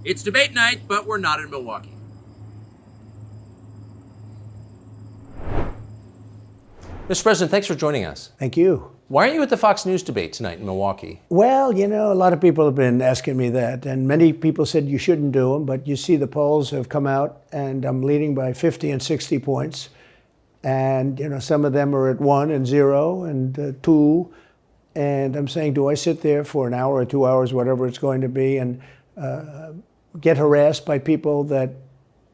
It's debate night, but we're not in Milwaukee. Mr. President, thanks for joining us. Thank you. Why aren't you at the Fox News debate tonight in Milwaukee? Well, you know, a lot of people have been asking me that, and many people said you shouldn't do them, but you see the polls have come out, and I'm leading by 50 and 60 points. And, you know, some of them are at 1 and 0 and 2. And I'm saying, do I sit there for an hour or 2 hours, whatever it's going to be, and get harassed by people that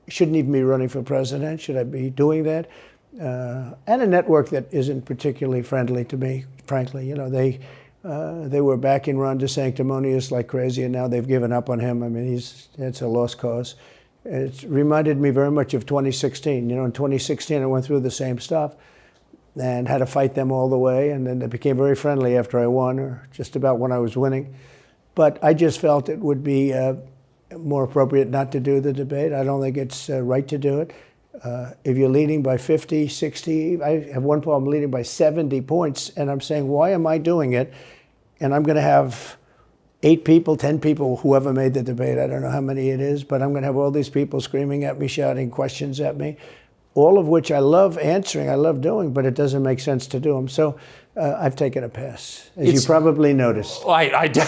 shouldn't even be running for president? Should I be doing that? And a network that isn't particularly friendly to me, frankly. You know, they were backing Ron DeSanctimonious like crazy, and now they've given up on him. I mean, it's a lost cause. It reminded me very much of 2016. You know, in 2016, I went through the same stuff and had to fight them all the way, and then they became very friendly after I won, or just about when I was winning. But I just felt it would be more appropriate not to do the debate. I don't think it's right to do it. If you're leading by 50, 60, I have one problem leading by 70 points, and I'm saying, why am I doing it? And I'm going to have 8 people, 10 people, whoever made the debate, I don't know how many it is, but I'm going to have all these people screaming at me, shouting questions at me, all of which I love answering, I love doing, but it doesn't make sense to do them. So I've taken a pass, as you probably noticed. Well, I did.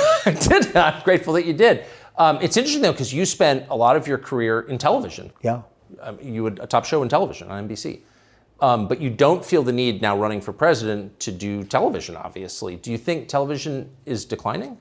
I'm grateful that you did. It's interesting, though, because you spent a lot of your career in television. Yeah. You had a top show in television on NBC. But you don't feel the need now running for president to do television, obviously. Do you think television is declining?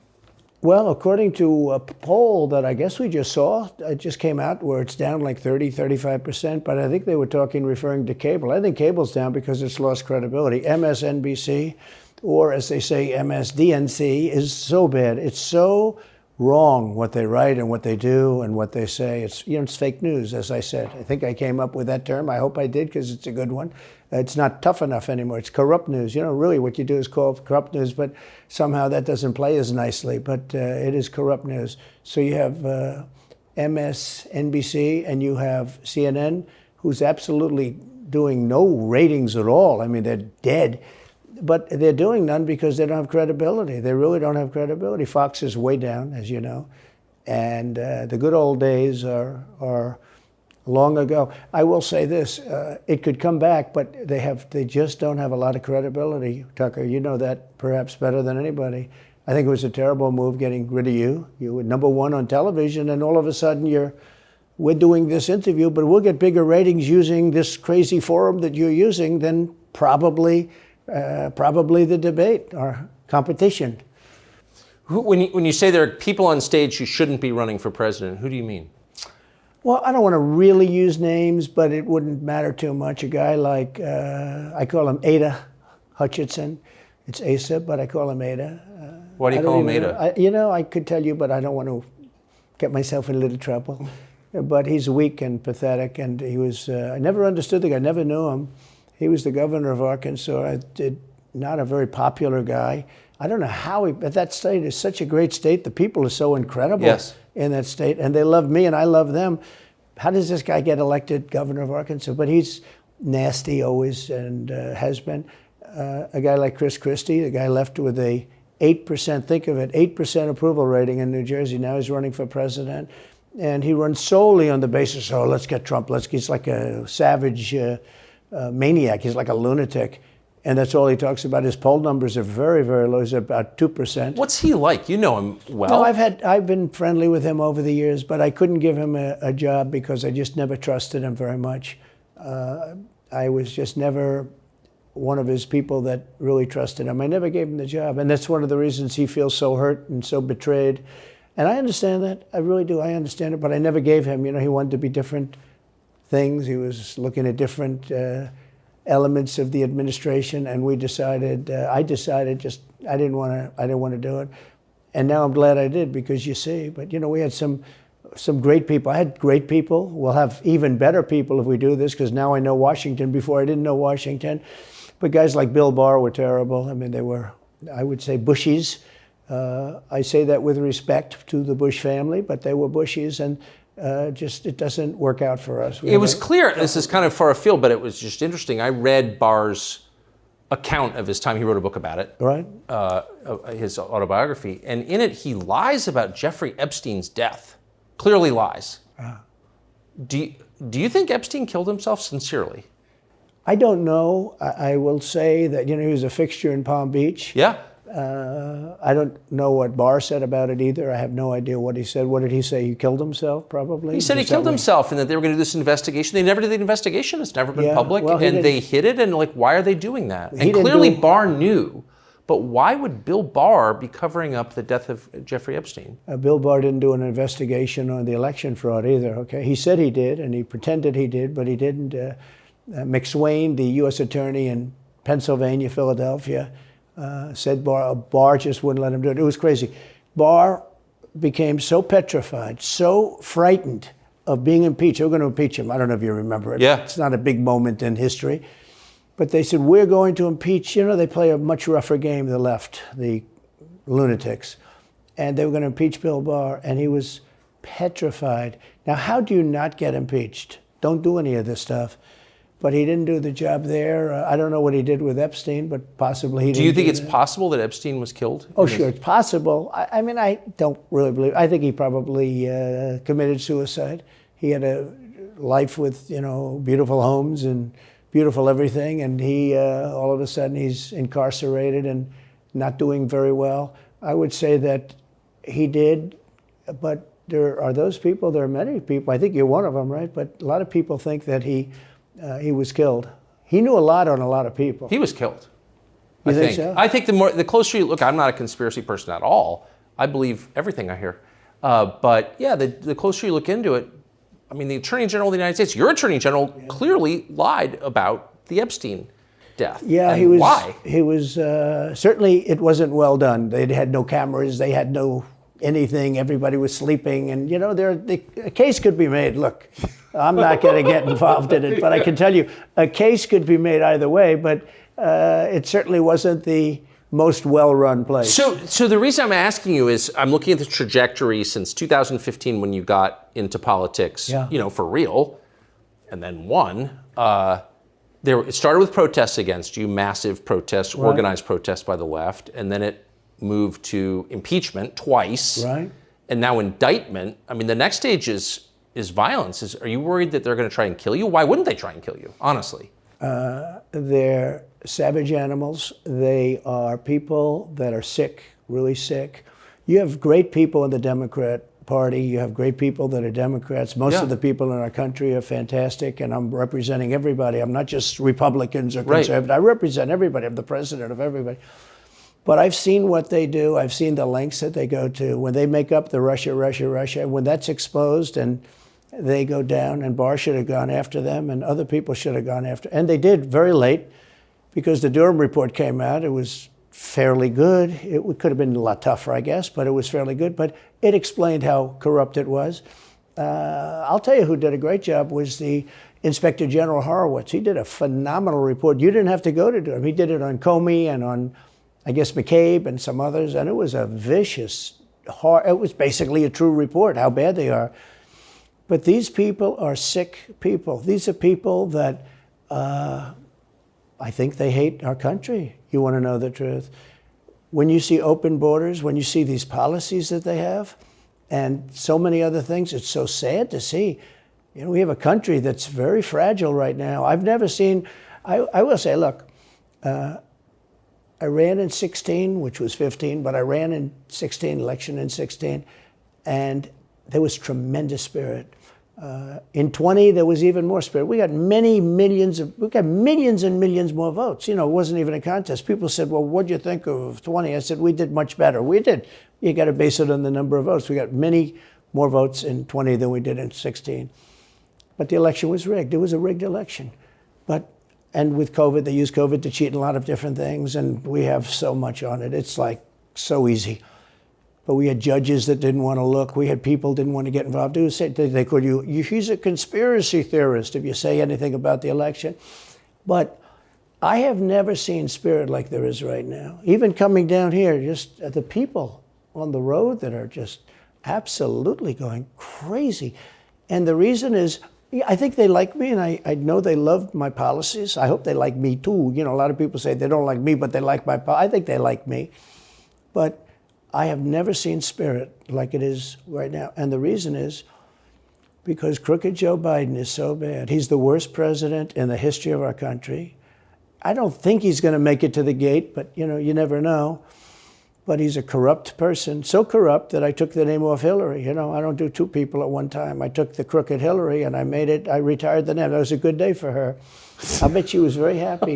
Well, according to a poll that I guess we just saw, it just came out where it's down like 30, 35%, but I think they were referring to cable. I think cable's down because it's lost credibility. MSNBC, or as they say, MSDNC, is so bad. It's so wrong what they write and what they do and what they say. It's, you know, it's fake news, as I said. I think I came up with that term. I hope I did, because it's a good one. It's not tough enough anymore. It's corrupt news. You know, really what you do is call it corrupt news, but somehow that doesn't play as nicely. But it is corrupt news. So you have MSNBC and you have CNN, who's absolutely doing no ratings at all. I mean, they're dead. But they're doing none because they don't have credibility. They really don't have credibility. Fox is way down, as you know. And the good old days are long ago. I will say this, it could come back, but they just don't have a lot of credibility, Tucker. You know that perhaps better than anybody. I think it was a terrible move getting rid of you. You were number 1 on television, and all of a sudden we're doing this interview, but we'll get bigger ratings using this crazy forum that you're using than probably the debate or competition. When you say there are people on stage who shouldn't be running for president, who do you mean? Well, I don't want to really use names, but it wouldn't matter too much. A guy like, I call him Ada Hutchinson. It's Asa, but I call him Ada. Why do you call him Ada? You know, I could tell you, but I don't want to get myself in a little trouble. But he's weak and pathetic, and he was, I never understood the guy, never knew him. He was the governor of Arkansas, not a very popular guy. I don't know how but that state is such a great state. The people are so incredible in that state, and they love me and I love them. How does this guy get elected governor of Arkansas? But he's nasty always, and has been. A guy like Chris Christie, the guy left with a 8%, think of it, 8% approval rating in New Jersey. Now he's running for president. And he runs solely on the basis, oh, let's get Trump. He's like a savage maniac. He's like a lunatic. And that's all he talks about. His poll numbers are very, very low. He's about 2%. What's he like? You know him well. No, I've been friendly with him over the years, but I couldn't give him a job because I just never trusted him very much. I was just never one of his people that really trusted him. I never gave him the job. And that's one of the reasons he feels so hurt and so betrayed. And I understand that. I really do. I understand it. But I never gave him. You know, he wanted to be different things. He was looking at different elements of the administration, and I decided I didn't want to do it. And now I'm glad I did, because you see, but you know, we had some great people. I had great people. We'll have even better people if we do this, because now I know Washington. Before I didn't know Washington. But guys like Bill Barr were terrible. I mean, they were, I would say, Bushies. I say that with respect to the Bush family, but they were Bushies, and it doesn't work out for us. It was clear, this is kind of far afield, but it was just interesting. I read Barr's account of his time. He wrote a book about it. Right. His autobiography. And in it, he lies about Jeffrey Epstein's death clearly lies. Do you think Epstein killed himself sincerely? I don't know. I will say that, he was a fixture in Palm Beach. Yeah. I don't know what Barr said about it either. I have no idea what he said. What did he say? He killed himself, probably? He said he killed himself and that they were going to do this investigation. They never did the investigation. It's never been public. Well, and they hid it. And why are they doing that? And clearly Barr knew. But why would Bill Barr be covering up the death of Jeffrey Epstein? Bill Barr didn't do an investigation on the election fraud either, okay? He said he did, and he pretended he did, but he didn't. McSwain, the U.S. attorney in Pennsylvania, Philadelphia, said Barr just wouldn't let him do it. It was crazy. Barr became so petrified, so frightened of being impeached. They were going to impeach him. I don't know if you remember it. Yeah. It's not a big moment in history. But they said, we're going to impeach. They play a much rougher game, the left, the lunatics. And they were going to impeach Bill Barr, and he was petrified. Now, how do you not get impeached? Don't do any of this stuff. But he didn't do the job there. I don't know what he did with Epstein, but possibly he didn't. Do you think it's possible that Epstein was killed? Oh, sure, it's possible. I mean, I don't really believe. I think he probably committed suicide. He had a life with, beautiful homes and beautiful everything, and he all of a sudden he's incarcerated and not doing very well. I would say that he did, but there are those people. There are many people. I think you're one of them, right? But a lot of people think that he was killed. He knew a lot on a lot of people. He was killed. You think so? I think the closer you look, I'm not a conspiracy person at all. I believe everything I hear. But yeah, the closer you look into it, I mean, the Attorney General of the United States, your Attorney General, clearly lied about the Epstein death. Yeah, and he was. Why? He was certainly. It wasn't well done. They had no cameras. They had no anything. Everybody was sleeping, and a case could be made. Look, I'm not going to get involved in it, but I can tell you, a case could be made either way. But it certainly wasn't the most well-run place. So the reason I'm asking you is I'm looking at the trajectory since 2015 when you got into politics, for real, and then won. It started with protests against you, massive protests, organized protests by the left, and then it moved to impeachment twice, right? And now indictment. I mean, the next stage is violence. Are you worried that they're going to try and kill you? Why wouldn't they try and kill you, honestly? They're savage animals. They are people that are sick, really sick. You have great people in the Democrat Party. You have great people that are Democrats. Most of the people in our country are fantastic, and I'm representing everybody. I'm not just Republicans or conservatives. Right. I represent everybody. I'm the president of everybody. But I've seen what they do. I've seen the lengths that they go to. When they make up the Russia, when that's exposed and they go down, and Barr should have gone after them, and other people should have gone after. And they did very late, because the Durham report came out. It was fairly good. It could have been a lot tougher, I guess, but it was fairly good. But it explained how corrupt it was. I'll tell you who did a great job was the Inspector General Horowitz. He did a phenomenal report. You didn't have to go to Durham. He did it on Comey and on, I guess, McCabe and some others, and it was a vicious, it was basically a true report, how bad they are. But these people are sick people. These are people that I think they hate our country. You want to know the truth. When you see open borders, when you see these policies that they have, and so many other things, it's so sad to see. We have a country that's very fragile right now. I've never seen, I will say, look, I ran in 16, which was 15, but I ran in 16, election in 16, and there was tremendous spirit. In 20, there was even more spirit. We got millions and millions more votes. It wasn't even a contest. People said, well, what'd you think of 20? I said, we did much better. We did. You got to base it on the number of votes. We got many more votes in 20 than we did in 16. But the election was rigged. It was a rigged election. And with COVID, they used COVID to cheat in a lot of different things, and we have so much on it. It's like so easy. But we had judges that didn't want to look. We had people didn't want to get involved. They called you, he's a conspiracy theorist if you say anything about the election. But I have never seen spirit like there is right now. Even coming down here, just the people on the road that are just absolutely going crazy. And the reason is, I think they like me, and I know they love my policies. I hope they like me too. A lot of people say they don't like me, but they like my policies. I think they like me. But I have never seen spirit like it is right now. And the reason is because crooked Joe Biden is so bad. He's the worst president in the history of our country. I don't think he's going to make it to the gate, but you never know. But he's a corrupt person, so corrupt that I took the name off Hillary. I don't do two people at one time. I took the crooked Hillary and I retired the name. That was a good day for her. I bet she was very happy.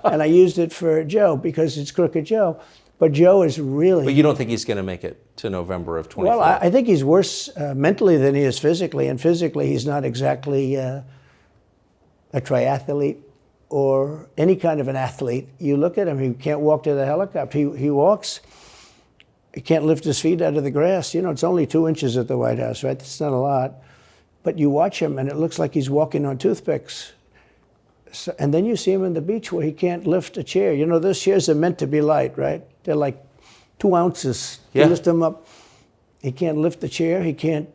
And I used it for Joe because it's crooked Joe. But Joe is really... But you don't think he's going to make it to November of 24? Well, I think he's worse mentally than he is physically. And physically, he's not exactly a triathlete or any kind of an athlete. You look at him, he can't walk to the helicopter. He walks, he can't lift his feet out of the grass. It's only 2 inches at the White House, right? That's not a lot. But you watch him, and it looks like he's walking on toothpicks. So, and then you see him on the beach where he can't lift a chair. Those chairs are meant to be light, right? They're like 2 ounces. Yeah. You lift them up. He can't lift the chair. He can't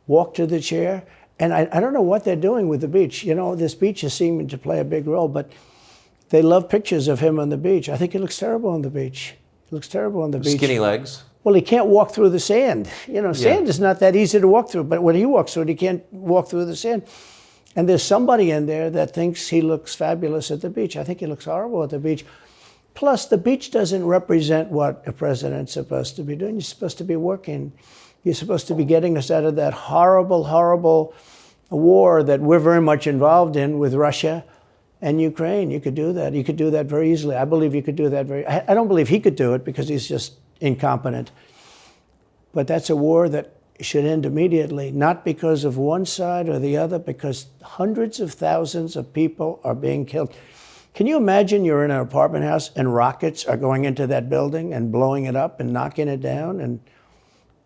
walk to the chair. And I don't know what they're doing with the beach. This beach is seeming to play a big role, but they love pictures of him on the beach. I think he looks terrible on the beach. He looks terrible on the beach. Skinny legs. Well, he can't walk through the sand. Sand is not that easy to walk through, but when he walks through it, he can't walk through the sand. And there's somebody in there that thinks he looks fabulous at the beach. I think he looks horrible at the beach. Plus, the beach doesn't represent what a president's supposed to be doing. You're supposed to be working. You're supposed to be getting us out of that horrible, horrible war that we're very much involved in with Russia and Ukraine. You could do that. You could do that very easily. I believe you could do that I don't believe he could do it because he's just incompetent. But that's a war that should end immediately, not because of one side or the other, because hundreds of thousands of people are being killed. Can you imagine you're in an apartment house and rockets are going into that building and blowing it up and knocking it down? And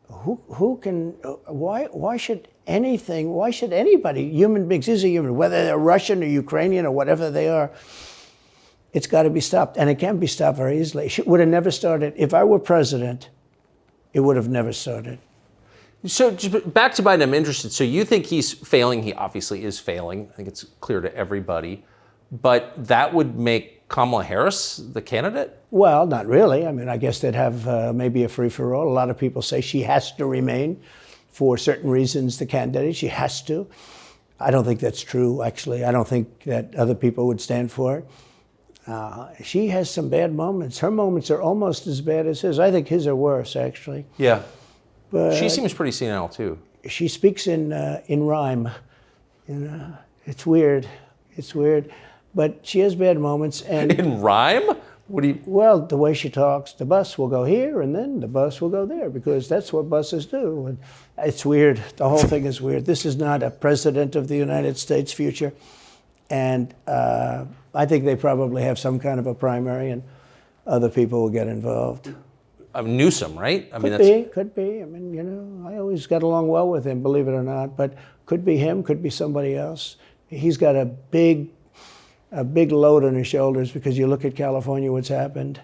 why should anybody, human beings, these are human, whether they're Russian or Ukrainian or whatever they are, it's got to be stopped. And it can be stopped very easily. It would have never started. If I were president, it would have never started. So back to Biden, I'm interested. So you think he's failing? He obviously is failing. I think it's clear to everybody. But that would make Kamala Harris the candidate? Well, not really. I guess they'd have maybe a free-for-all. A lot of people say she has to remain for certain reasons the candidate. She has to. I don't think that's true, actually. I don't think that other people would stand for it. She has some bad moments. Her moments are almost as bad as his. I think his are worse, actually. Yeah. But she seems pretty senile, too. She speaks in rhyme. It's weird. It's weird. But she has bad moments. And in rhyme? What do you... Well, the way she talks, the bus will go here and then the bus will go there because that's what buses do. And it's weird. The whole thing is weird. This is not a president of the United States future. And I think they probably have some kind of a primary and other people will get involved. Newsom, right? Could be. I always got along well with him, believe it or not. But could be him, could be somebody else. He's got a big load on his shoulders because you look at California, what's happened.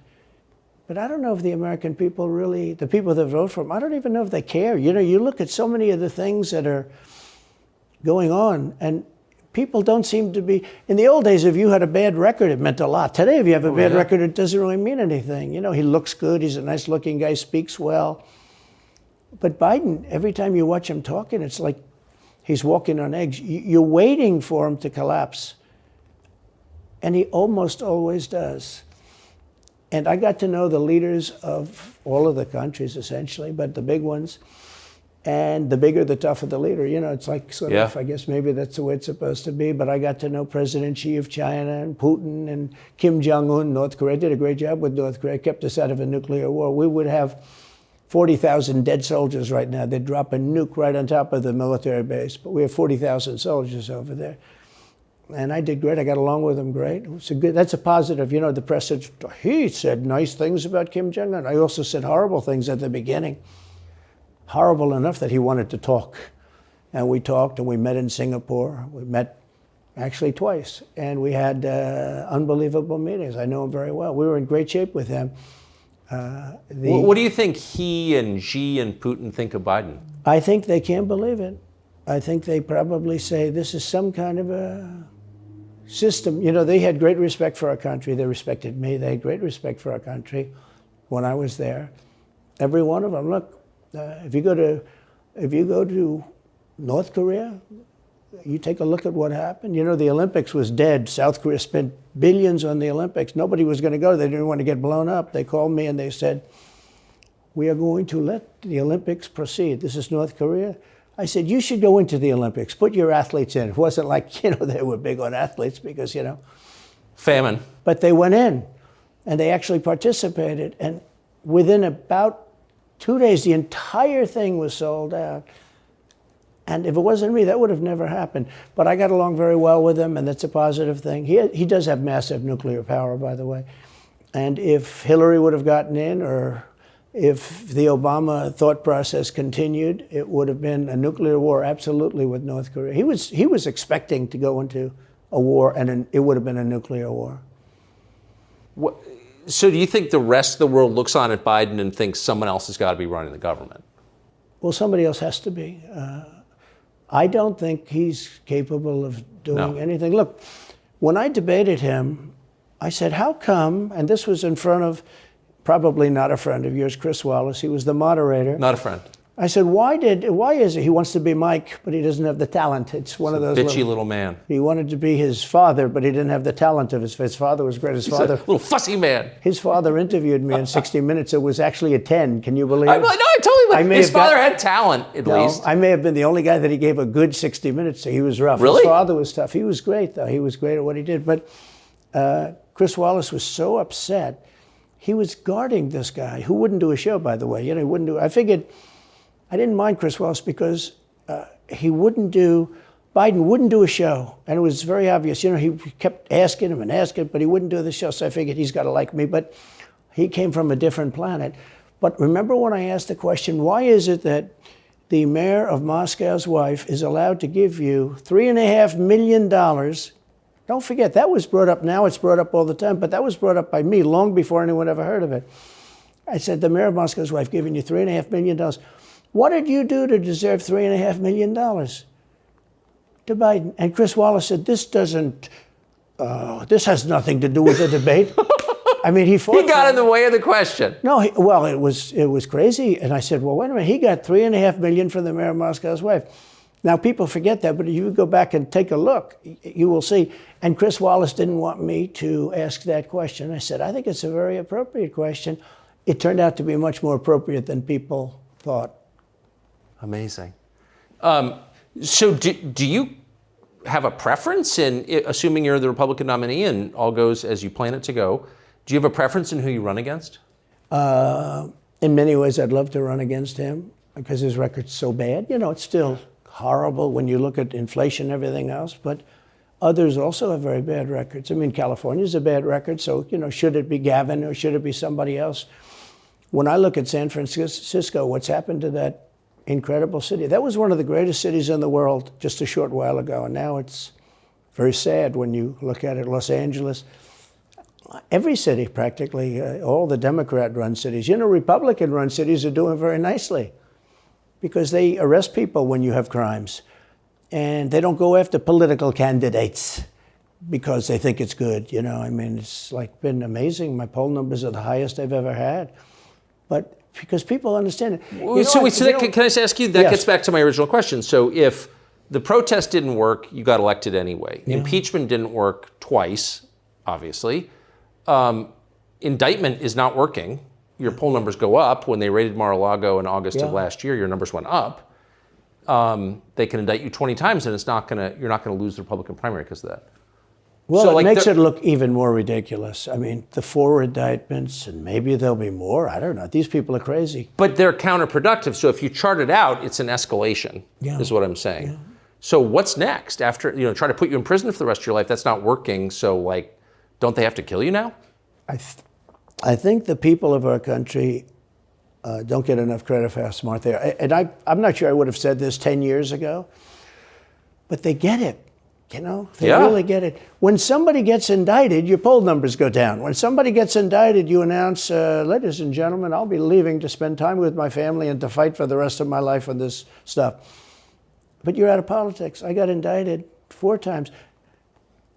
But I don't know if the American people really, the people that vote for him, I don't even know if they care. You look at so many of the things that are going on, and people don't seem to be, in the old days, if you had a bad record, it meant a lot. Today, if you have a bad record, it doesn't really mean anything. He looks good, he's a nice looking guy, speaks well. But Biden, every time you watch him talking, it's like he's walking on eggs. You're waiting for him to collapse. And he almost always does. And I got to know the leaders of all of the countries, essentially, but the big ones. And the bigger, the tougher the leader. It's like sort of, I guess maybe that's the way it's supposed to be. But I got to know President Xi of China and Putin and Kim Jong-un, North Korea. Did a great job with North Korea, kept us out of a nuclear war. We would have 40,000 dead soldiers right now. They'd drop a nuke right on top of the military base. But we have 40,000 soldiers over there. And I did great. I got along with him great. That's a positive. The press said, he said nice things about Kim Jong-un. I also said horrible things at the beginning. Horrible enough that he wanted to talk. And we talked and we met in Singapore. We met actually twice. And we had unbelievable meetings. I know him very well. We were in great shape with him. What do you think he and Xi and Putin think of Biden? I think they can't believe it. I think they probably say this is some kind of a system. They had great respect for our country. They respected me. They had great respect for our country when I was there. Every one of them. Look, if you go to North Korea, you take a look at what happened. You know, the Olympics was dead. South Korea spent billions on the Olympics. Nobody was going to go. They didn't want to get blown up. They called me and they said, we are going to let the Olympics proceed. This is North Korea. I said, you should go into the Olympics. Put your athletes in. It wasn't like, you know, they were big on athletes because, you know. Famine. But they went in and they actually participated. And within about 2 days, the entire thing was sold out. And if it wasn't me, that would have never happened. But I got along very well with him, and that's a positive thing. He does have massive nuclear power, by the way. And if Hillary would have gotten in, or if the Obama thought process continued, it would have been a nuclear war, absolutely, with North Korea. He was expecting to go into a war, and it would have been a nuclear war. So do you think the rest of the world looks on at Biden and thinks someone else has got to be running the government? Well, somebody else has to be. I don't think he's capable of doing anything. Look, when I debated him, I said, how come, and this was in front of probably not a friend of yours, Chris Wallace. He was the moderator. Not a friend. I said, why is it he wants to be Mike, but he doesn't have the talent? It's one of those bitchy little man. He wanted to be his father, but he didn't have the talent of his father was great. He's a little fussy man. His father interviewed me in 60 Minutes. It was actually a 10. Can you believe it? No, I totally. His father had talent, at least. I may have been the only guy that he gave a good 60 Minutes to. He was rough. Really? His father was tough. He was great, though. He was great at what he did. But Chris Wallace was so upset. He was guarding this guy who wouldn't do a show, by the way. You know, he wouldn't do. I figured. I didn't mind Chris Wallace because Biden wouldn't do a show. And it was very obvious. You know, he kept asking him and asking, but he wouldn't do the show. So I figured he's got to like me. But he came from a different planet. But remember when I asked the question, why is it that the mayor of Moscow's wife is allowed to give you $3.5 million? Don't forget, that was brought up. Now it's brought up all the time. But that was brought up by me long before anyone ever heard of it. I said, the mayor of Moscow's wife giving you $3.5 million. What did you do to deserve $3.5 million? To Biden. And Chris Wallace said, this has nothing to do with the debate. I mean, he got in the way of the question. No, it was crazy. And I said, well, wait a minute. He got $3.5 million from the mayor of Moscow's wife. Now, people forget that, but if you go back and take a look, you will see. And Chris Wallace didn't want me to ask that question. I said, I think it's a very appropriate question. It turned out to be much more appropriate than people thought. Amazing. So do you have a preference in, assuming you're the Republican nominee and all goes as you plan it to go, do you have a preference in who you run against? In many ways, I'd love to run against him because his record's so bad. You know, it's still horrible when you look at inflation and everything else, but others also have very bad records. I mean, California's a bad record, so, you know, should it be Gavin or should it be somebody else? When I look at San Francisco, what's happened to that incredible city. That was one of the greatest cities in the world just a short while ago, and now it's very sad when you look at it. Los Angeles, every city practically, all the Democrat-run cities. You know, Republican-run cities are doing very nicely because they arrest people when you have crimes, and they don't go after political candidates because they think it's good. You know, I mean, it's like been amazing. My poll numbers are the highest I've ever had, but because people understand it. Can I just ask you, that gets back to my original question. So if the protest didn't work, you got elected anyway. Yeah. Impeachment didn't work twice, obviously. Indictment is not working. Your poll numbers go up. When they raided Mar-a-Lago in August of last year, your numbers went up. They can indict you 20 times and you're not gonna lose the Republican primary because of that. Well, so it makes it look even more ridiculous. I mean, the 4 indictments, and maybe there'll be more. I don't know. These people are crazy. But they're counterproductive. So if you chart it out, it's an escalation, is what I'm saying. Yeah. So what's next? After, try to put you in prison for the rest of your life. That's not working. So, don't they have to kill you now? I think the people of our country don't get enough credit for how smart they are. And I'm not sure I would have said this 10 years ago, but they get it. You know, they really get it. When somebody gets indicted, your poll numbers go down. When somebody gets indicted, you announce, ladies and gentlemen, I'll be leaving to spend time with my family and to fight for the rest of my life on this stuff. But you're out of politics. I got indicted 4 times.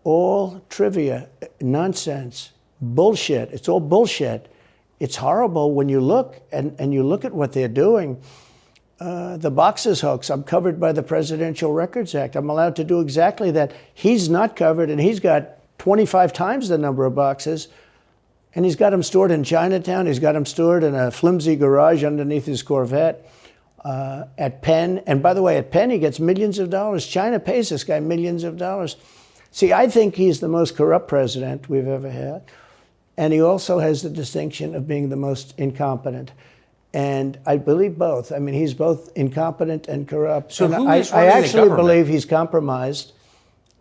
All trivia, nonsense, bullshit. It's all bullshit. it's horrible when you look and you look at what they're doing. The boxes hoax, I'm covered by the Presidential Records Act. I'm allowed to do exactly that. He's not covered, and he's got 25 times the number of boxes, and he's got them stored in Chinatown. He's got them stored in a flimsy garage underneath his Corvette at Penn. And by the way, at Penn, he gets millions of dollars. China pays this guy millions of dollars. See, I think he's the most corrupt president we've ever had. And he also has the distinction of being the most incompetent. And I believe both. I mean, he's both incompetent and corrupt. So and who I is running actually the government? believe he's compromised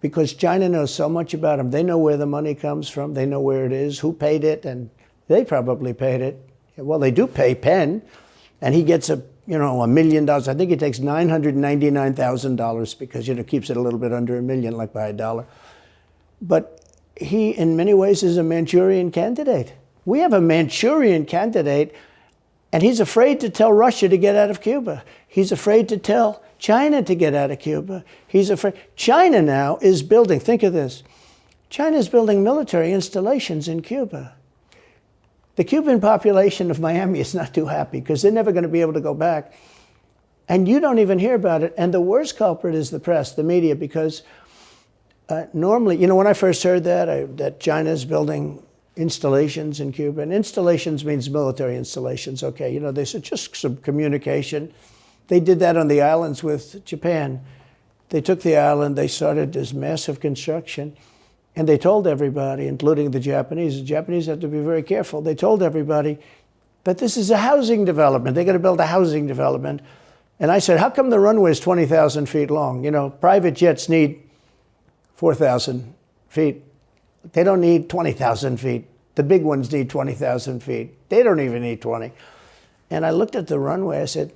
because China knows so much about him. They know where the money comes from. They know where it is, who paid it, and they probably paid it. Well, they do pay Penn, and he gets $1 million. I think he takes $999,000 because keeps it a little bit under $1 million, like by $1. But he, in many ways, is a Manchurian candidate. We have a Manchurian candidate. And he's afraid to tell Russia to get out of Cuba. He's afraid to tell China to get out of Cuba. He's afraid. China now is building, think of this, China is building military installations in Cuba. The Cuban population of Miami is not too happy because they're never going to be able to go back. And you don't even hear about it. And the worst culprit is the press, the media, because normally, when I first heard that China's building installations in Cuba, and installations means military installations, okay, they said just some communication. They did that on the islands with Japan. They took the island, they started this massive construction, and they told everybody, including the Japanese have to be very careful, they told everybody that this is a housing development. They're going to build a housing development. And I said, how come the runway is 20,000 feet long? Private jets need 4,000 feet. They don't need 20,000 feet. The big ones need 20,000 feet. They don't even need 20. And I looked at the runway. I said,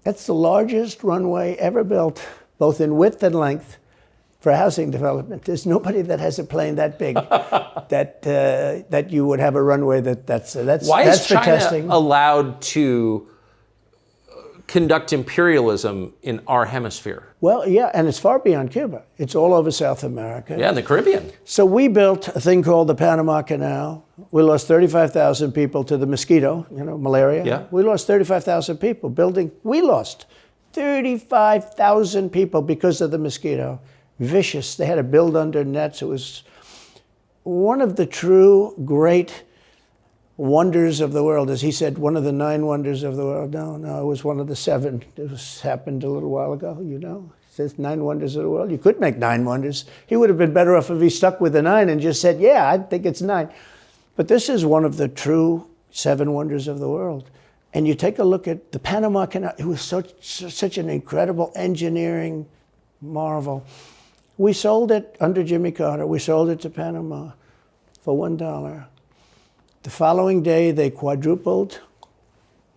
that's the largest runway ever built, both in width and length, for housing development. There's nobody that has a plane that big that you would have a runway that's Why that's is for China testing. allowed to conduct imperialism in our hemisphere? Well, yeah, and it's far beyond Cuba. It's all over South America. Yeah, in the Caribbean. So we built a thing called the Panama Canal. We lost 35,000 people to the mosquito, malaria. Yeah. We lost 35,000 people building. We lost 35,000 people because of the mosquito. Vicious. They had to build under nets. It was one of the true great wonders of the world. As he said, one of the 9 wonders of the world. No, it was one of the 7. It happened a little while ago, It says 9 wonders of the world. You could make 9 wonders. He would have been better off if he stuck with the 9 and just said, yeah, I think it's 9. But this is one of the true 7 wonders of the world. And you take a look at the Panama Canal. It was such an incredible engineering marvel. We sold it under Jimmy Carter. We sold it to Panama for $1. The following day, they quadrupled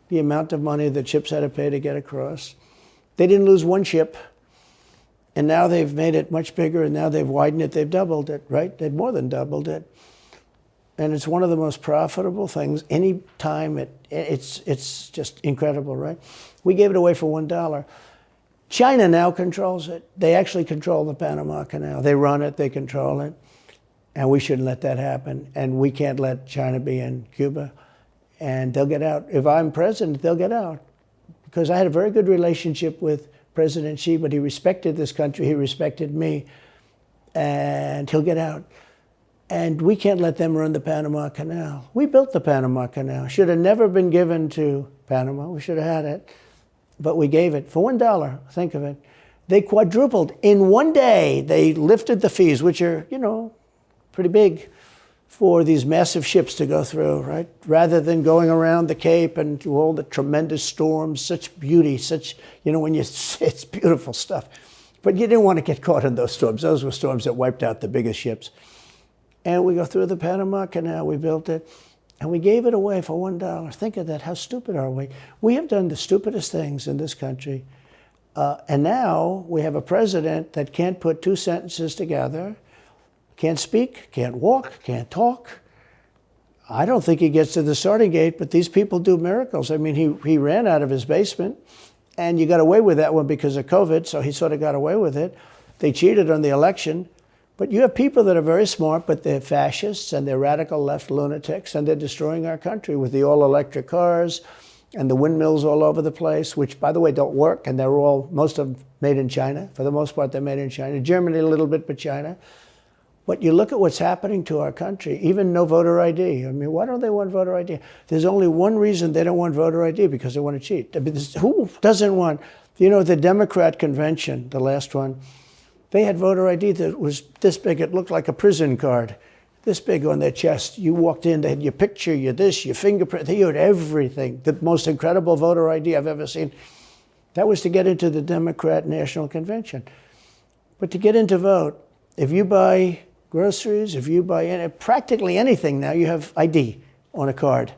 the amount of money that ships had to pay to get across. They didn't lose one ship. And now they've made it much bigger, and now they've widened it. They've doubled it, right? They've more than doubled it. And it's one of the most profitable things. Any time it's just incredible, right? We gave it away for $1. China now controls it. They actually control the Panama Canal. They run it, they control it. And we shouldn't let that happen. And we can't let China be in Cuba. And they'll get out. If I'm president, they'll get out. Because I had a very good relationship with President Xi, but he respected this country, he respected me. And he'll get out. And we can't let them run the Panama Canal. We built the Panama Canal. Should have never been given to Panama. We should have had it. But we gave it for $1. Think of it. They quadrupled. In one day, they lifted the fees, which are, pretty big, for these massive ships to go through, right? Rather than going around the Cape and through all the tremendous storms, such beauty, it's beautiful stuff. But you didn't want to get caught in those storms. Those were storms that wiped out the biggest ships. And we go through the Panama Canal, we built it, and we gave it away for $1. Think of that, how stupid are we? We have done the stupidest things in this country. And now we have a president that can't put 2 sentences together, can't speak, can't walk, can't talk. I don't think he gets to the starting gate, but these people do miracles. I mean, he ran out of his basement, and you got away with that one because of COVID, so he sort of got away with it. They cheated on the election, But you have people that are very smart, but they're fascists and they're radical left lunatics, and they're destroying our country with the all-electric cars and the windmills all over the place, which, by the way, don't work, and they're all, most of them made in China. For the most part, they're made in China. Germany a little bit, but China. But you look at what's happening to our country, even no voter ID. I mean, why don't they want voter ID? There's only one reason they don't want voter ID, because they want to cheat. I mean, who doesn't want, the Democrat convention, the last one, they had voter ID that was this big. It looked like a prison card, this big on their chest. You walked in, they had your picture, your this, your fingerprint. They had everything. The most incredible voter ID I've ever seen. That was to get into the Democrat National Convention. But to get in to vote, if you buy groceries, if you buy practically anything now, you have ID on a card,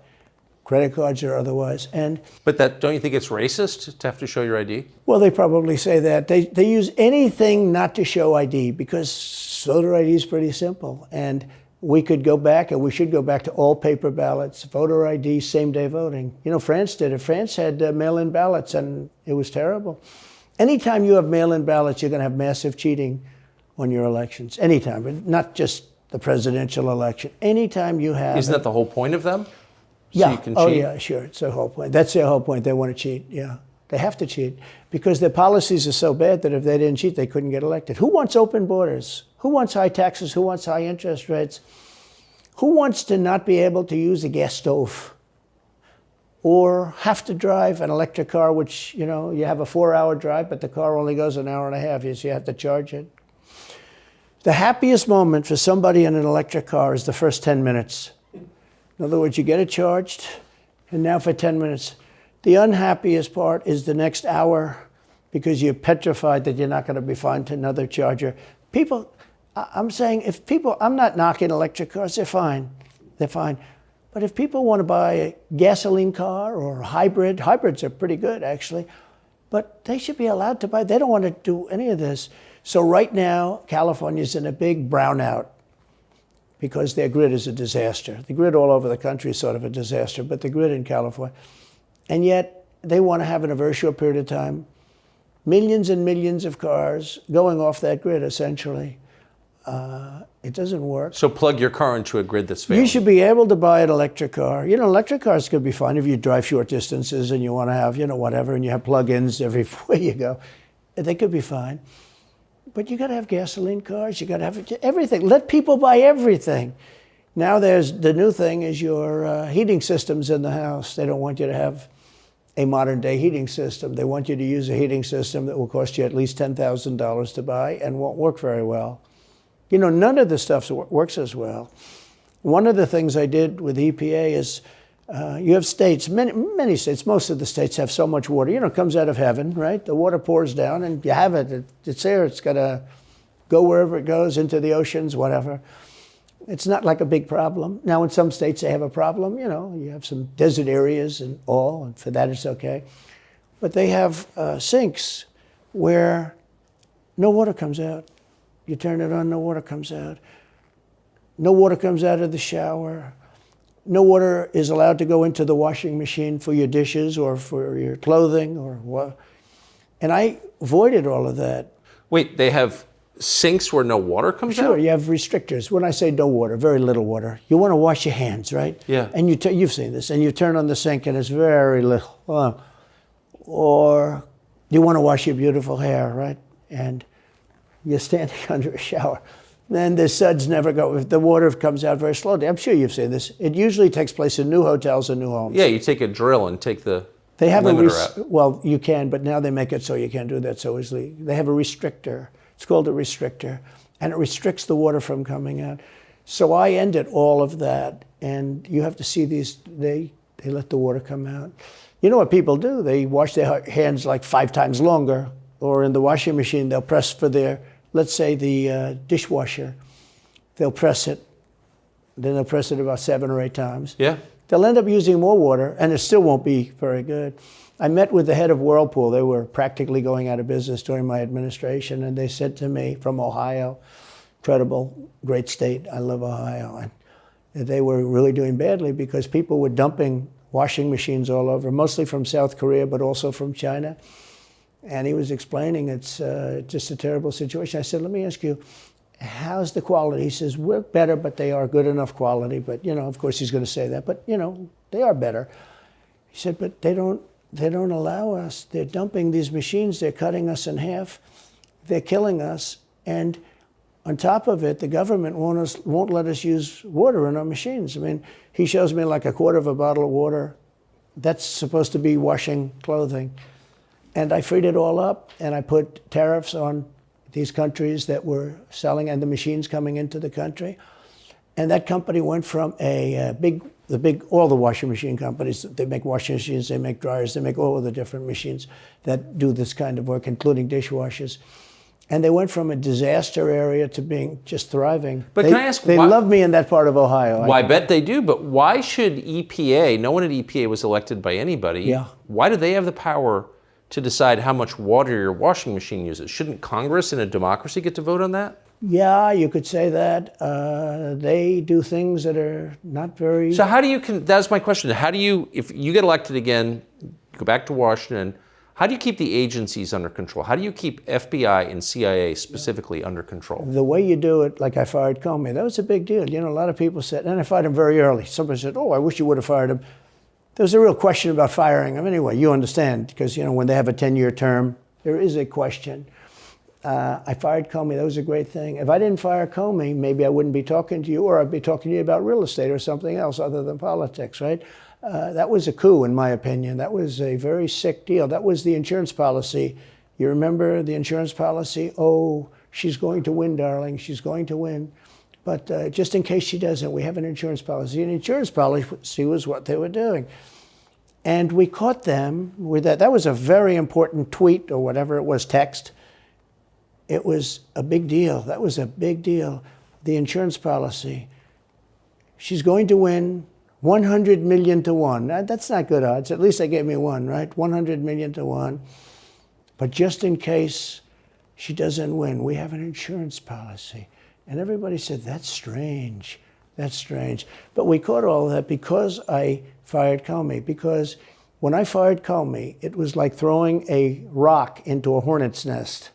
credit cards or otherwise. But don't you think it's racist to have to show your ID? Well, they probably say that. They use anything not to show ID, because voter ID is pretty simple. And we could go back, and we should go back to all paper ballots, voter ID, same-day voting. France did it. France had mail-in ballots, and it was terrible. Anytime you have mail-in ballots, you're going to have massive cheating on your elections. Anytime, but not just the presidential election. Anytime you have... Isn't that the whole point of them? Yeah. So you can cheat? Oh, yeah, sure. It's their whole point. That's their whole point. They want to cheat, yeah. They have to cheat because their policies are so bad that if they didn't cheat, they couldn't get elected. Who wants open borders? Who wants high taxes? Who wants high interest rates? Who wants to not be able to use a gas stove or have to drive an electric car, which, you have a 4-hour drive, but the car only goes an hour and a half, so you have to charge it. The happiest moment for somebody in an electric car is the first 10 minutes. In other words, you get it charged, and now for 10 minutes. The unhappiest part is the next hour, because you're petrified that you're not going to be found another charger. People, I'm saying, I'm not knocking electric cars, they're fine. They're fine. But if people want to buy a gasoline car or a hybrid, hybrids are pretty good, actually, but they should be allowed to buy. They don't want to do any of this. So right now, California's in a big brownout because their grid is a disaster. The grid all over the country is sort of a disaster, but the grid in California. And yet, they want to have in a very short period of time millions and millions of cars going off that grid, essentially. It doesn't work. So plug your car into a grid that's failing. You should be able to buy an electric car. Electric cars could be fine if you drive short distances and you want to have, whatever, and you have plug-ins everywhere you go. They could be fine. But you got to have gasoline cars. You got to have everything. Let people buy everything. Now the new thing is your heating systems in the house. They don't want you to have a modern-day heating system. They want you to use a heating system that will cost you at least $10,000 to buy and won't work very well. None of the stuff works as well. One of the things I did with EPA is you have states, many states, most of the states have so much water. It comes out of heaven, right? The water pours down and you have it. It's there. It's got to go wherever it goes, into the oceans, whatever. It's not like a big problem. Now, in some states, they have a problem. You have some desert areas and all, and for that, it's okay. But they have sinks where no water comes out. You turn it on, no water comes out. No water comes out of the shower. No water is allowed to go into the washing machine for your dishes or for your clothing or what. And I avoided all of that. Wait, they have sinks where no water comes out? Sure, you have restrictors. When I say no water, very little water. You want to wash your hands, right? Yeah. And you've seen this. And you turn on the sink and it's very little. Or you want to wash your beautiful hair, right? And you're standing under a shower. Then the suds never go. If the water comes out very slowly. I'm sure you've seen this. It usually takes place in new hotels and new homes. Yeah, you take a drill and take the they have limiter out. Well, you can, but now they make it so you can't do that so easily. They have a restrictor. It's called a restrictor, and it restricts the water from coming out. So I ended all of that, and you have to see these. They let the water come out. You know what people do? They wash their hands like 5 times longer, or in the washing machine, they'll press for their, let's say the dishwasher, they'll press it, then they'll press it about 7 or 8 times. Yeah. They'll end up using more water, and it still won't be very good. I met with the head of Whirlpool. They were practically going out of business during my administration, and they said to me, from Ohio, incredible, great state, I love Ohio, and they were really doing badly because people were dumping washing machines all over, mostly from South Korea, but also from China. And he was explaining it's just a terrible situation. I said, let me ask you, how's the quality? He says, we're better, but they are good enough quality. But, of course he's going to say that, but, they are better. He said, but they don't allow us. They're dumping these machines. They're cutting us in half. They're killing us. And on top of it, the government won't let us use water in our machines. I mean, he shows me like a quarter of a bottle of water. That's supposed to be washing clothing. And I freed it all up, and I put tariffs on these countries that were selling and the machines coming into the country. And that company went from all the washing machine companies, they make washing machines, they make dryers, they make all of the different machines that do this kind of work, including dishwashers. And they went from a disaster area to being just thriving. But can I ask, they love me in that part of Ohio. Well, I bet they do, but why should EPA, no one at EPA was elected by anybody, yeah. Why do they have the power to decide how much water your washing machine uses? Shouldn't Congress in a democracy get to vote on that? Yeah, you could say that. They do things that are not very... So how do you, that's my question, how do you, if you get elected again, go back to Washington, how do you keep the agencies under control? How do you keep FBI and CIA specifically under control? The way you do it, like I fired Comey, that was a big deal. A lot of people said, and I fired him very early. Somebody said, oh, I wish you would have fired him. There was a real question about firing him anyway. You understand, because when they have a 10-year term, there is a question. I fired Comey. That was a great thing. If I didn't fire Comey, maybe I wouldn't be talking to you, or I'd be talking to you about real estate or something else other than politics, right? That was a coup, in my opinion. That was a very sick deal. That was the insurance policy. You remember the insurance policy? Oh, she's going to win, darling. She's going to win. But just in case she doesn't, we have an insurance policy. An insurance policy was what they were doing. And we caught them with that. That was a very important tweet or whatever it was, text. It was a big deal. That was a big deal. The insurance policy. She's going to win 100 million to 1. That's not good odds. At least they gave me one, right? 100 million to 1. But just in case she doesn't win, we have an insurance policy. And everybody said, that's strange. That's strange. But we caught all that because I fired Comey. Because when I fired Comey, it was like throwing a rock into a hornet's nest,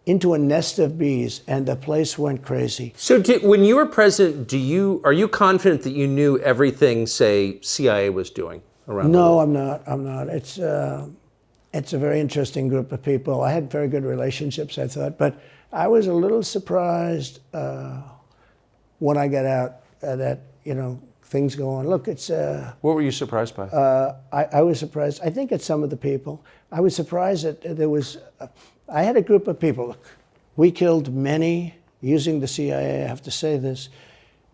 into a nest of bees, and the place went crazy. So when you were president, are you confident that you knew everything, say, CIA was doing around the world? No, I'm not. It's a very interesting group of people. I had very good relationships, I thought, but I was a little surprised when I got out that, things go on. Look, it's... What were you surprised by? I was surprised. I think it's some of the people. I was surprised that there was... I had a group of people. Look, we killed many, using the CIA, I have to say this,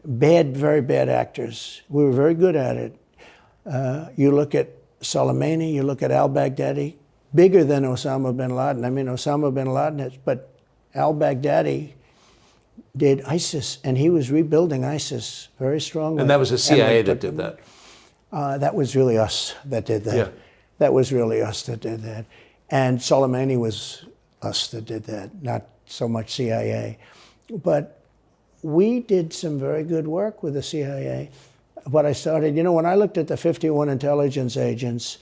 very bad actors. We were very good at it. You look at Soleimani, you look at al-Baghdadi, bigger than Osama bin Laden. I mean, Osama bin Laden, but al-Baghdadi did ISIS, and he was rebuilding ISIS very strongly. And that was the CIA that did that? That was really us that did that. Yeah. That was really us that did that. And Soleimani was us that did that, not so much CIA. But we did some very good work with the CIA. But I started, when I looked at the 51 intelligence agents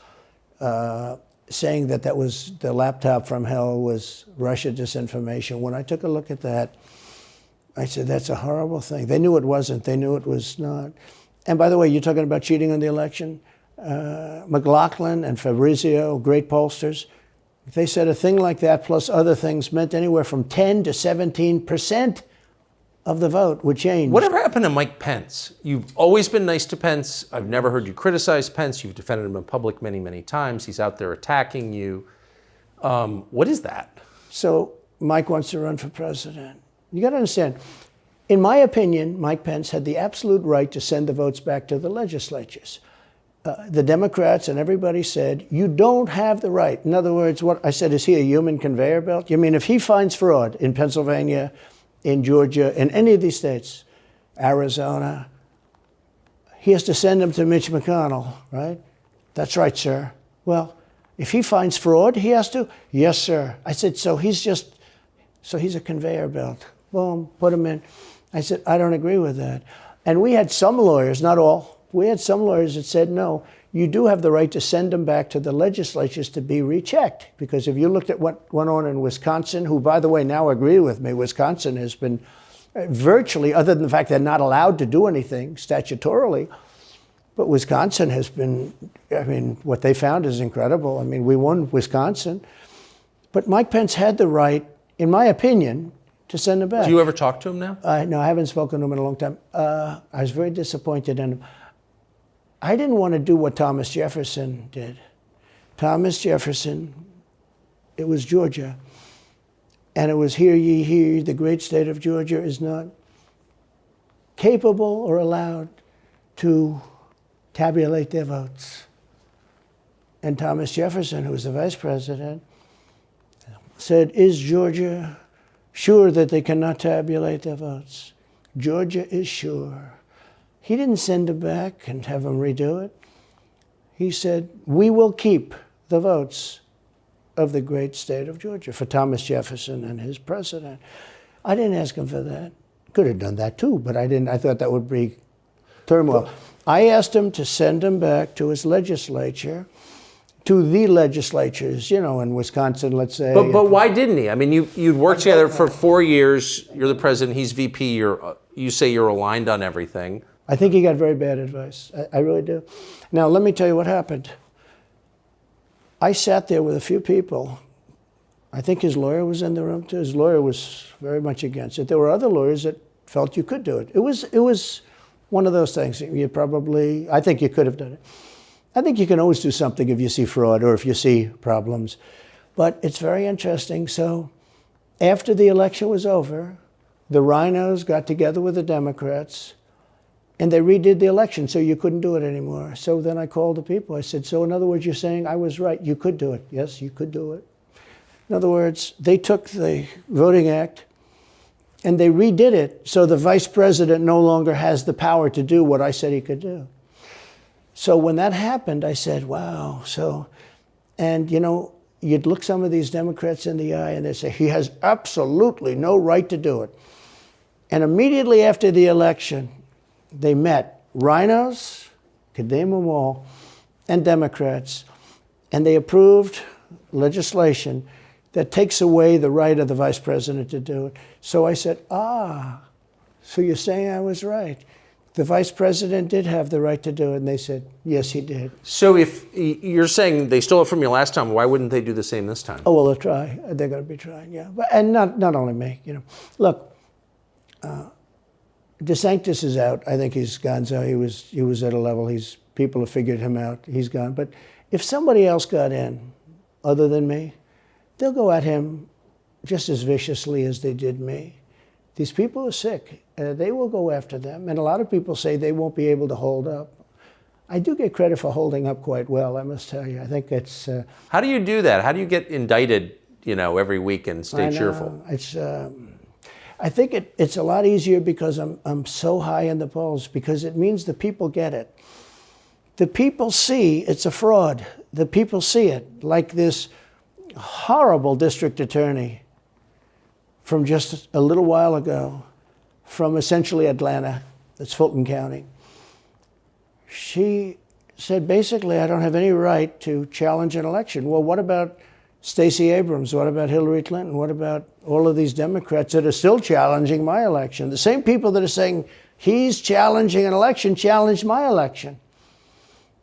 saying that was the laptop from hell was Russia disinformation, when I took a look at that, I said, that's a horrible thing. They knew it wasn't. They knew it was not. And by the way, you're talking about cheating on the election? McLaughlin and Fabrizio, great pollsters, if they said a thing like that plus other things meant anywhere from 10 to 17% of the vote would change. Whatever happened to Mike Pence? You've always been nice to Pence. I've never heard you criticize Pence. You've defended him in public many, many times. He's out there attacking you. What is that? So Mike wants to run for president. You got to understand, in my opinion, Mike Pence had the absolute right to send the votes back to the legislatures. The Democrats and everybody said, you don't have the right. In other words, what I said, is he a human conveyor belt? You mean if he finds fraud in Pennsylvania, in Georgia, in any of these states, Arizona, he has to send them to Mitch McConnell, right? That's right, sir. Well, if he finds fraud, he has to? Yes, sir. I said, so he's a conveyor belt. Boom, put him in. I said, I don't agree with that. And we had some lawyers, not all, we had some lawyers that said, no, you do have the right to send them back to the legislatures to be rechecked. Because if you looked at what went on in Wisconsin, who, by the way, now agree with me, Wisconsin has been virtually, other than the fact they're not allowed to do anything statutorily. But Wisconsin has been, I mean, what they found is incredible. I mean, we won Wisconsin. But Mike Pence had the right, in my opinion, to send him back. Do you ever talk to him now? No, I haven't spoken to him in a long time. I was very disappointed in him. I didn't want to do what Thomas Jefferson did. Thomas Jefferson, it was Georgia. And it was, hear ye, hear ye, the great state of Georgia is not capable or allowed to tabulate their votes. And Thomas Jefferson, who was the vice president, said, is Georgia sure that they cannot tabulate their votes? Georgia is sure. He didn't send him back and have him redo it. He said, we will keep the votes of the great state of Georgia for Thomas Jefferson and his president. I didn't ask him for that. Could have done that too, but I didn't. I thought that would be turmoil. I asked him to send him back to his legislature, to the legislatures, you know, in Wisconsin, let's say. But why didn't he? I mean, you'd worked together for 4 years. You're the president. He's VP. You say you're aligned on everything. I think he got very bad advice. I really do. Now, let me tell you what happened. I sat there with a few people. I think his lawyer was in the room too. His lawyer was very much against it. There were other lawyers that felt you could do it. It was one of those things. I think you could have done it. I think you can always do something if you see fraud or if you see problems. But it's very interesting. So after the election was over, the rhinos got together with the Democrats and they redid the election, so you couldn't do it anymore. So then I called the people. I said, so in other words, you're saying I was right. You could do it. Yes, you could do it. In other words, they took the Voting Act and they redid it so the vice president no longer has the power to do what I said he could do. So when that happened, I said, wow. And you know, you'd look some of these Democrats in the eye and they'd say, he has absolutely no right to do it. And immediately after the election, they met rhinos, could name them all, and Democrats, and they approved legislation that takes away the right of the vice president to do it. So I said, so you're saying I was right. The vice president did have the right to do it, and they said, yes, he did. So if you're saying they stole it from you last time, why wouldn't they do the same this time? Oh, well, they'll try. They're going to be trying, yeah. And not only me, you know. Look, DeSantis is out. I think he's gone. So he was at a level. People have figured him out. He's gone. But if somebody else got in, other than me, they'll go at him just as viciously as they did me. These people are sick. They will go after them. And a lot of people say they won't be able to hold up. I do get credit for holding up quite well, I must tell you. I think it's... How do you do that? How do you get indicted, you know, every week and stay cheerful? I think it's a lot easier because I'm so high in the polls, because it means the people get it. The people see it's a fraud. The people see it. Like this horrible district attorney from just a little while ago, from essentially Atlanta, that's Fulton County. She said, basically, I don't have any right to challenge an election. Well, what about Stacey Abrams? What about Hillary Clinton? What about all of these Democrats that are still challenging my election? The same people that are saying he's challenging an election challenged my election.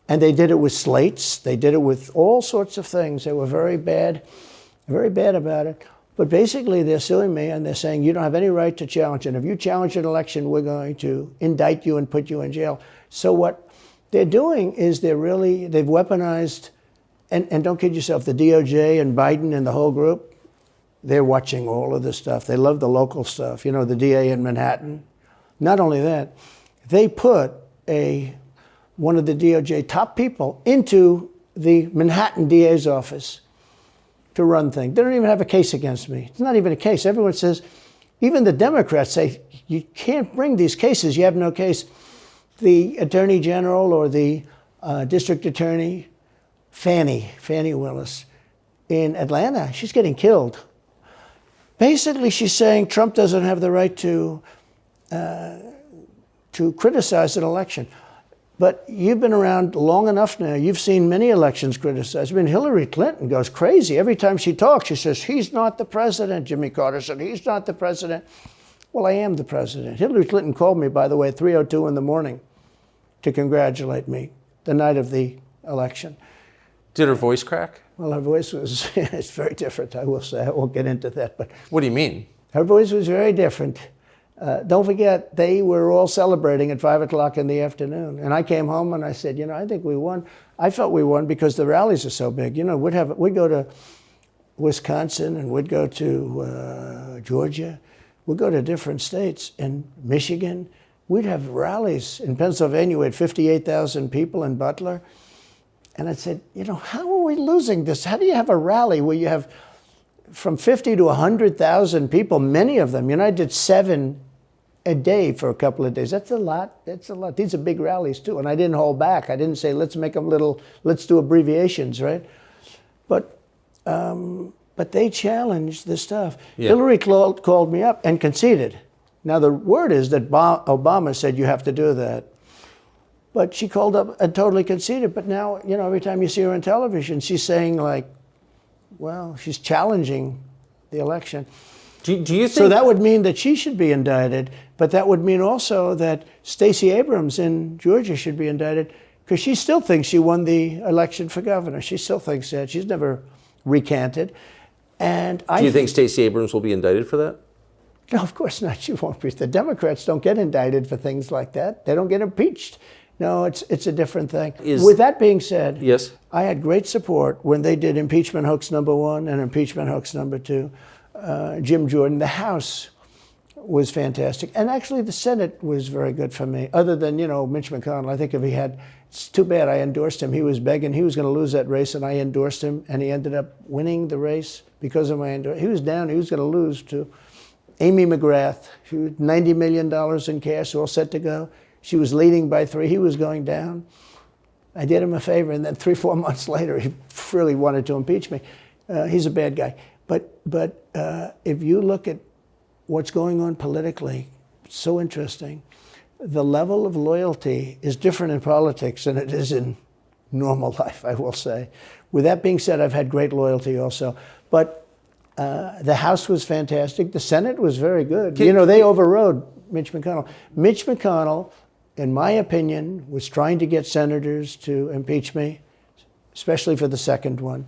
And they did it with slates. They did it with all sorts of things. They were very bad about it. But basically, they're suing me and they're saying you don't have any right to challenge it. If you challenge an election, we're going to indict you and put you in jail. So what they're doing is they've weaponized, and don't kid yourself, the DOJ and Biden and the whole group, they're watching all of this stuff. They love the local stuff. You know, the DA in Manhattan. Not only that, they put one of the DOJ top people into the Manhattan DA's office to run things. They don't even have a case against me. It's not even a case. Everyone says, even the Democrats say, you can't bring these cases. You have no case. The Attorney General or the District Attorney, Fannie Willis, in Atlanta, she's getting killed. Basically, she's saying Trump doesn't have the right to criticize an election. But you've been around long enough now. You've seen many elections criticized. I mean, Hillary Clinton goes crazy. Every time she talks, she says, he's not the president. Jimmy Carter said, he's not the president. Well, I am the president. Hillary Clinton called me, by the way, at 3:02 in the morning to congratulate me the night of the election. Did her voice crack? Well, her voice was, it's very different, I will say. I won't get into that. But what do you mean? Her voice was very different. Don't forget, they were all celebrating at 5 o'clock in the afternoon. And I came home and I said, I think we won. I felt we won because the rallies are so big. We'd go to Wisconsin and we'd go to Georgia. We'd go to different states. In Michigan, we'd have rallies. In Pennsylvania, we had 58,000 people in Butler. And I said, how are we losing this? How do you have a rally where you have from 50 to 100,000 people, many of them? I did 7 a day for a couple of days. That's a lot. That's a lot. These are big rallies too. And I didn't hold back. I didn't say, let's make them let's do abbreviations, right? But they challenged the stuff. Yeah. Hillary called me up and conceded. Now the word is that Obama said you have to do that. But she called up and totally conceded. But now, every time you see her on television, she's saying she's challenging the election. Do you think? So that would mean that she should be indicted, but that would mean also that Stacey Abrams in Georgia should be indicted because she still thinks she won the election for governor. She still thinks that. She's never recanted. And do you think Stacey Abrams will be indicted for that? No, of course not. She won't be. The Democrats don't get indicted for things like that. They don't get impeached. No, it's a different thing. With that being said, yes, I had great support when they did impeachment hoax #1 and impeachment hoax '2. Jim Jordan, the House was fantastic. And actually the Senate was very good for me, other than, Mitch McConnell. I think it's too bad I endorsed him. He was begging, he was going to lose that race, and I endorsed him, and he ended up winning the race because of my endorsement. He was down, he was going to lose to Amy McGrath. She was $90 million in cash, all set to go. She was leading by 3, he was going down. I did him a favor, and then 3-4 months later, he really wanted to impeach me. He's a bad guy. But if you look at what's going on politically, it's so interesting. The level of loyalty is different in politics than it is in normal life, I will say. With that being said, I've had great loyalty also. But the House was fantastic. The Senate was very good. They overrode Mitch McConnell. Mitch McConnell, in my opinion, was trying to get senators to impeach me, especially for the second one.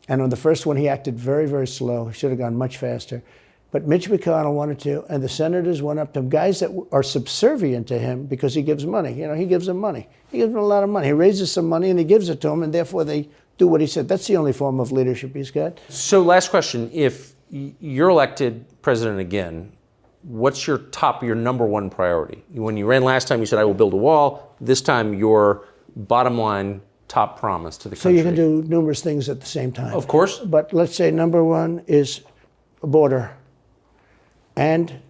And on the first one, he acted very, very slow. He should have gone much faster. But Mitch McConnell wanted to, and the senators went up to him, guys that are subservient to him because he gives money. He gives them money. He gives them a lot of money. He raises some money and he gives it to them, and therefore they do what he said. That's the only form of leadership he's got. So last question. If you're elected president again, what's your number one priority? When you ran last time, you said, I will build a wall. This time, your bottom line top promise to the country. So you can do numerous things at the same time. Of course. But let's say number one is a border and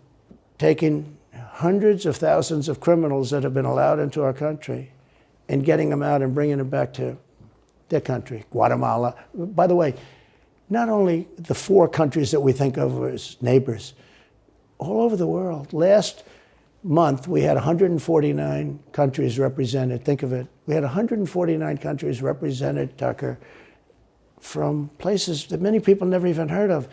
taking hundreds of thousands of criminals that have been allowed into our country and getting them out and bringing them back to their country, Guatemala. By the way, not only the 4 countries that we think of as neighbors, all over the world. Last month, we had 149 countries represented. Think of it. We had 149 countries represented, Tucker, from places that many people never even heard of,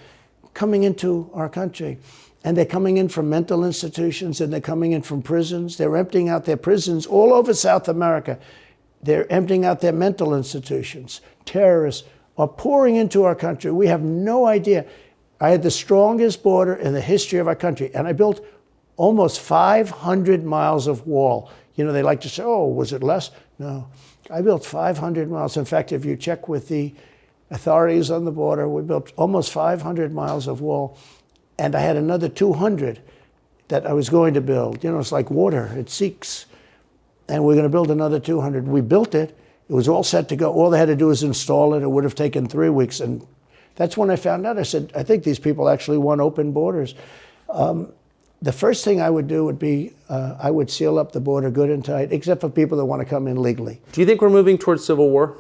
coming into our country. And they're coming in from mental institutions, and they're coming in from prisons. They're emptying out their prisons all over South America. They're emptying out their mental institutions. Terrorists are pouring into our country. We have no idea. I had the strongest border in the history of our country, and I built almost 500 miles of wall. They like to say, oh, was it less? No. I built 500 miles. In fact, if you check with the authorities on the border, we built almost 500 miles of wall, and I had another 200 that I was going to build. It's like water. It seeks. And we're going to build another 200. We built it. It was all set to go. All they had to do was install it. It would have taken 3 weeks. And that's when I found out. I said, I think these people actually want open borders. The first thing I would do would be I would seal up the border good and tight, except for people that want to come in legally. Do you think we're moving towards civil war?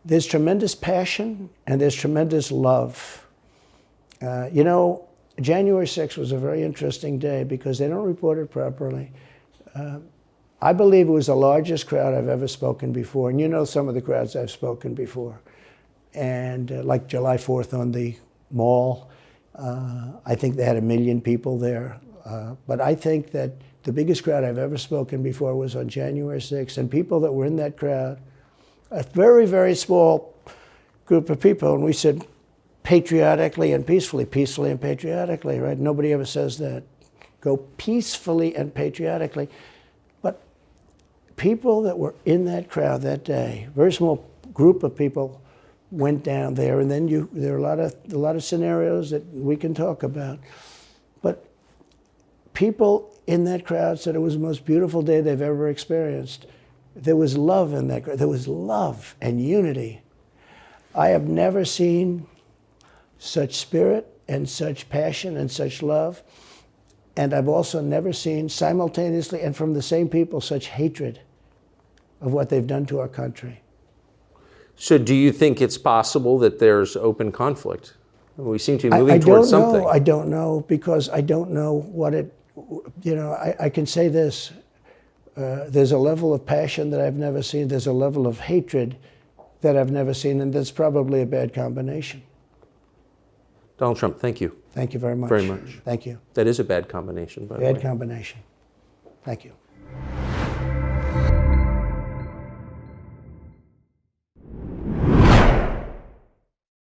There's tremendous passion and there's tremendous love. January 6th was a very interesting day because they don't report it properly. I believe it was the largest crowd I've ever spoken before. And some of the crowds I've spoken before. And like July 4th on the Mall. I think they had 1 million people there. But I think that the biggest crowd I've ever spoken before was on January 6th, and people that were in that crowd, a very, very small group of people, and we said patriotically and peacefully and patriotically, right? Nobody ever says that. Go peacefully and patriotically. But people that were in that crowd that day, very small group of people, went down there, and then there are a lot of scenarios that we can talk about. But people in that crowd said it was the most beautiful day they've ever experienced. There was love in that crowd. There was love and unity. I have never seen such spirit and such passion and such love. And I've also never seen simultaneously and from the same people such hatred of what they've done to our country. So do you think it's possible that there's open conflict? We seem to be moving towards something. I don't know, because I don't know what it, I can say this. There's a level of passion that I've never seen. There's a level of hatred that I've never seen, and that's probably a bad combination. Donald Trump, thank you. Thank you very much. Very much. Thank you. That is a bad combination, by the way. Bad combination. Thank you.